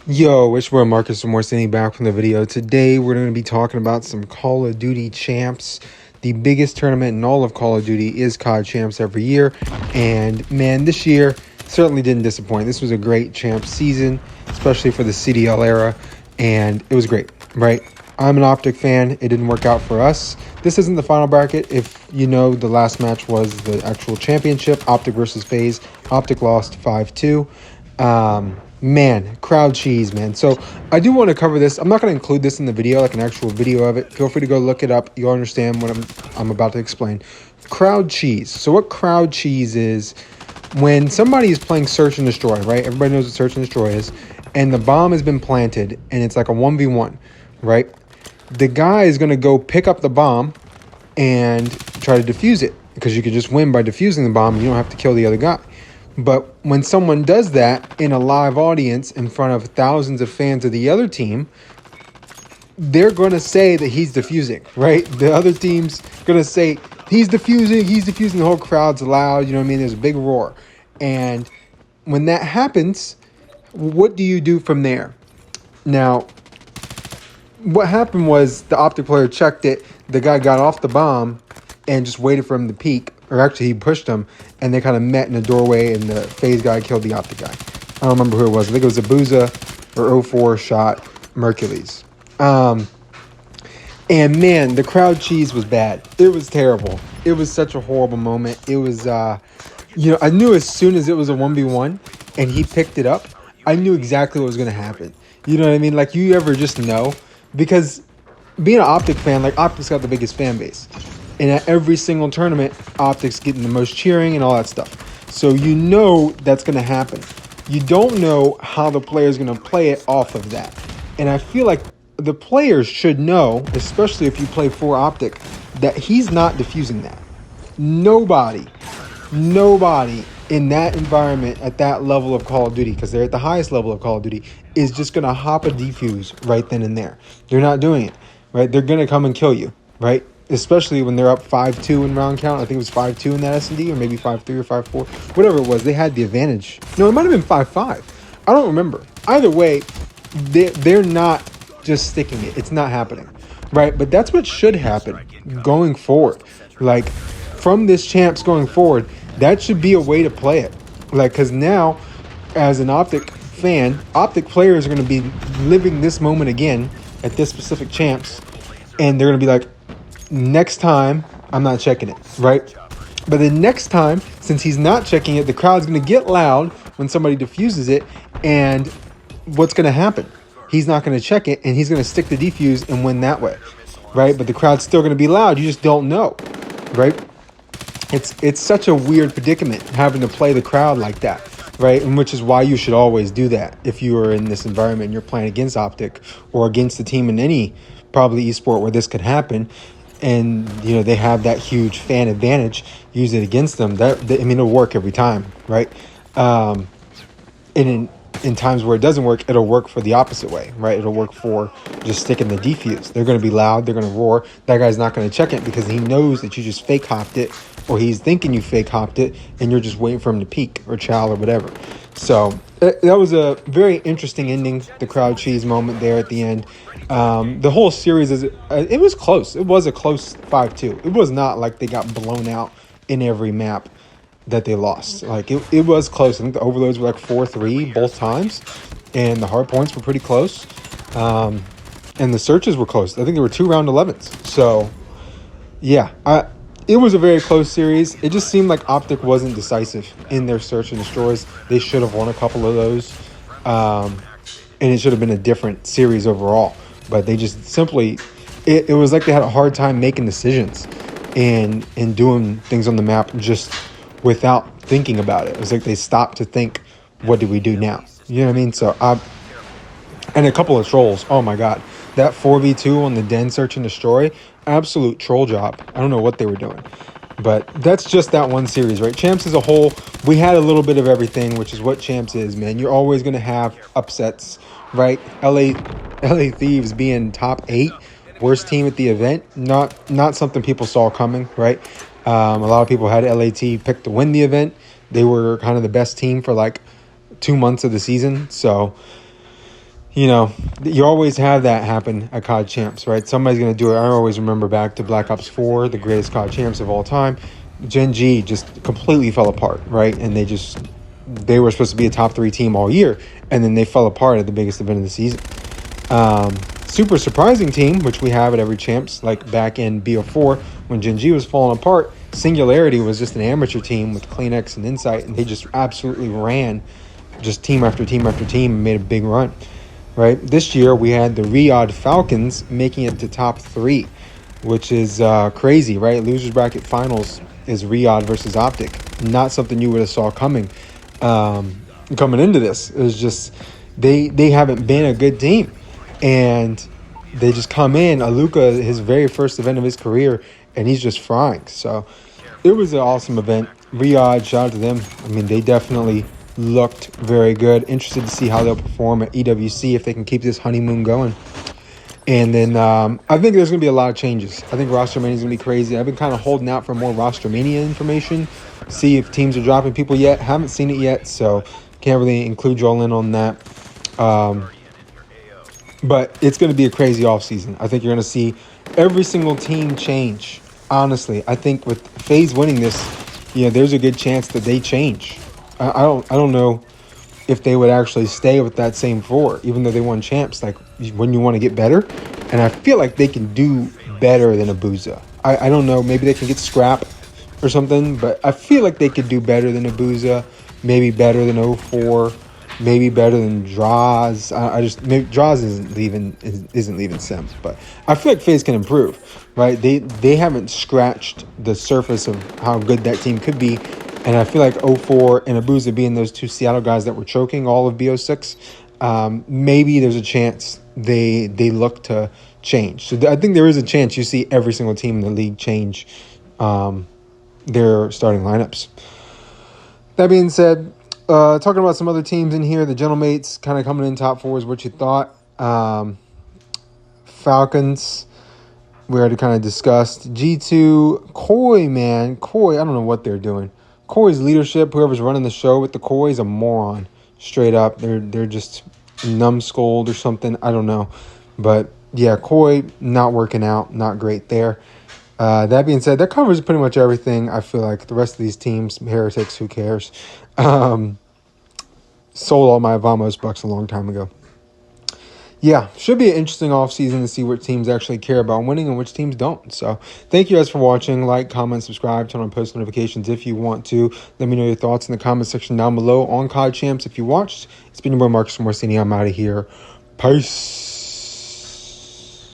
Yo, it's your boy Marcus from More back from the video. Today we're going to be talking about some Call of Duty Champs. The biggest tournament in all of Call of Duty is Cod Champs every year. And man, this year certainly didn't disappoint. This was a great Champs season, especially for the CDL era. And it was great, right? I'm an Optic fan. It didn't work out for us. This isn't the final bracket. If you know, the last match was the actual championship, Optic versus FaZe. Optic lost 5-2. Man, crowd cheese, man. So I do want to cover this. I'm not going to include this in the video, like an actual video of it. Feel free to go look it up. You'll understand what I'm about to explain. Crowd cheese. So what crowd cheese is, when somebody is playing search and destroy, right? Everybody knows what search and destroy is, and the bomb has been planted, and it's like a 1v1, right? The guy is going to go pick up the bomb and try to defuse it, because you can just win by defusing the bomb. And you don't have to kill the other guy. But when someone does that in a live audience in front of thousands of fans of the other team, they're going to say that he's defusing, right? The other team's going to say, he's defusing. The whole crowd's loud. You know what I mean? There's a big roar. And when that happens, what do you do from there? Now, what happened was the Optic player checked it. The guy got off the bomb and just waited for him to peek. Or actually, he pushed him, and they kind of met in the doorway, and the FaZe guy killed the Optic guy. I don't remember who it was. I think it was Abuza or 04 shot Mercules. And man, the crowd cheese was bad. It was terrible. It was such a horrible moment. It was, I knew as soon as it was a 1v1 and he picked it up, I knew exactly what was going to happen. You know what I mean? Like, you ever just know? Because being an Optic fan, like, Optic's got the biggest fan base. And at every single tournament, Optic's getting the most cheering and all that stuff. So you know that's going to happen. You don't know how the player's going to play it off of that. And I feel like the players should know, especially if you play for Optic, that he's not defusing that. Nobody in that environment at that level of Call of Duty, because they're at the highest level of Call of Duty, is just going to hop a defuse right then and there. They're not doing it, right? They're going to come and kill you, right? Especially when they're up 5-2 in round count. I think it was 5-2 in that S&D, or maybe 5-3 or 5-4. Whatever it was, they had the advantage. No, it might have been 5-5. I don't remember. Either way, they're not just sticking it. It's not happening, right? But that's what should happen going forward. Like, from this Champs going forward, that should be a way to play it. Like, because now, as an Optic fan, Optic players are going to be living this moment again at this specific Champs, and they're going to be like, next time, I'm not checking it, right? But the next time, since he's not checking it, the crowd's going to get loud when somebody defuses it, and what's going to happen? He's not going to check it, and he's going to stick the defuse and win that way, right? But the crowd's still going to be loud. You just don't know, right? It's such a weird predicament having to play the crowd like that, right? And which is why you should always do that if you are in this environment and you're playing against Optic or against the team in any probably esport where this could happen. And, you know, they have that huge fan advantage, use it against them. It'll work every time, right? And in times where it doesn't work, it'll work for the opposite way, right? It'll work for just sticking the defuse. They're going to be loud. They're going to roar. That guy's not going to check it because he knows that you just fake hopped it, or he's thinking you fake hopped it, and you're just waiting for him to peek or chow or whatever. So that was a very interesting ending, the crowd cheese moment there at the end. The whole series, it was close. It was a close 5-2. It was not like they got blown out in every map that they lost. Like, it was close. I think the overloads were like 4-3 both times, and the hard points were pretty close. And the searches were close. I think there were 2 round 11s. So, yeah, it was a very close series. It just seemed like Optic wasn't decisive in their search and destroys. They should have won a couple of those, and it should have been a different series overall. But they just simply, it was like they had a hard time making decisions and doing things on the map just without thinking about it. It was like they stopped to think, what do we do now? You know what I mean? So, and a couple of trolls. Oh my God. That 4v2 on the Den search and destroy, absolute troll job. I don't know what they were doing. But that's just that one series, right? Champs as a whole, we had a little bit of everything, which is what Champs is, man. You're always going to have upsets, right? LA Thieves being top 8, worst team at the event, not something people saw coming, right? A lot of people had LAT picked to win the event. They were kind of the best team for like 2 months of the season. So You know, you always have that happen at Cod Champs, right? Somebody's going to do it. I always remember back to Black Ops 4, the greatest Cod Champs of all time. Gen G just completely fell apart, right? And they were supposed to be a top 3 team all year, and then they fell apart at the biggest event of the season. Super surprising team, which we have at every Champs, like back in BO4 when Gen G was falling apart. Singularity was just an amateur team with Kleenex and Insight, and they just absolutely ran just team after team after team and made a big run. Right, this year we had the Riyadh Falcons making it to top 3, which is crazy, right? Losers bracket finals is Riyadh versus Optic. Not something you would have saw coming into this. It was just they haven't been a good team, and they just come in. Aluka, his very first event of his career, and he's just frying. So it was an awesome event. Riyadh, shout out to them. I mean, they definitely looked very good. Interested to see how they'll perform at EWC if they can keep this honeymoon going. And then I think there's going to be a lot of changes. I think roster mania is going to be crazy. I've been kind of holding out for more roster mania information. See if teams are dropping people yet. Haven't seen it yet, so can't really include you all in on that. But it's going to be a crazy offseason. I think you're going to see every single team change. Honestly, I think with FaZe winning this, there's a good chance that they change. I don't know if they would actually stay with that same 4, even though they won champs. Like, when you want to get better, and I feel like they can do better than Abuza. I don't know, maybe they can get Scrap or something, but I feel like they could do better than Abuza, maybe better than 04, maybe better than Draws. Maybe Draws isn't leaving Sims, but I feel like FaZe can improve, right? They haven't scratched the surface of how good that team could be. And I feel like 04 and Abuza being those 2 Seattle guys that were choking all of BO6, maybe there's a chance they look to change. So I think there is a chance you see every single team in the league change their starting lineups. That being said, talking about some other teams in here, the Gentlemates kind of coming in top 4 is what you thought. Falcons, we already kind of discussed. G2, Koi, man. Koi, I don't know what they're doing. Koi's leadership, whoever's running the show with the Koi is a moron. Straight up. They're just numbskulled or something. I don't know. But yeah, Koi not working out. Not great there. That being said, that covers pretty much everything. I feel like the rest of these teams, Heretics, who cares? Sold all my Vamos bucks a long time ago. Yeah, should be an interesting offseason to see what teams actually care about winning and which teams don't. So thank you guys for watching. Like, comment, subscribe, turn on post notifications if you want to. Let me know your thoughts in the comment section down below on Cod Champs if you watched. It's been your boy Marcus from Orsini. I'm out of here. Peace.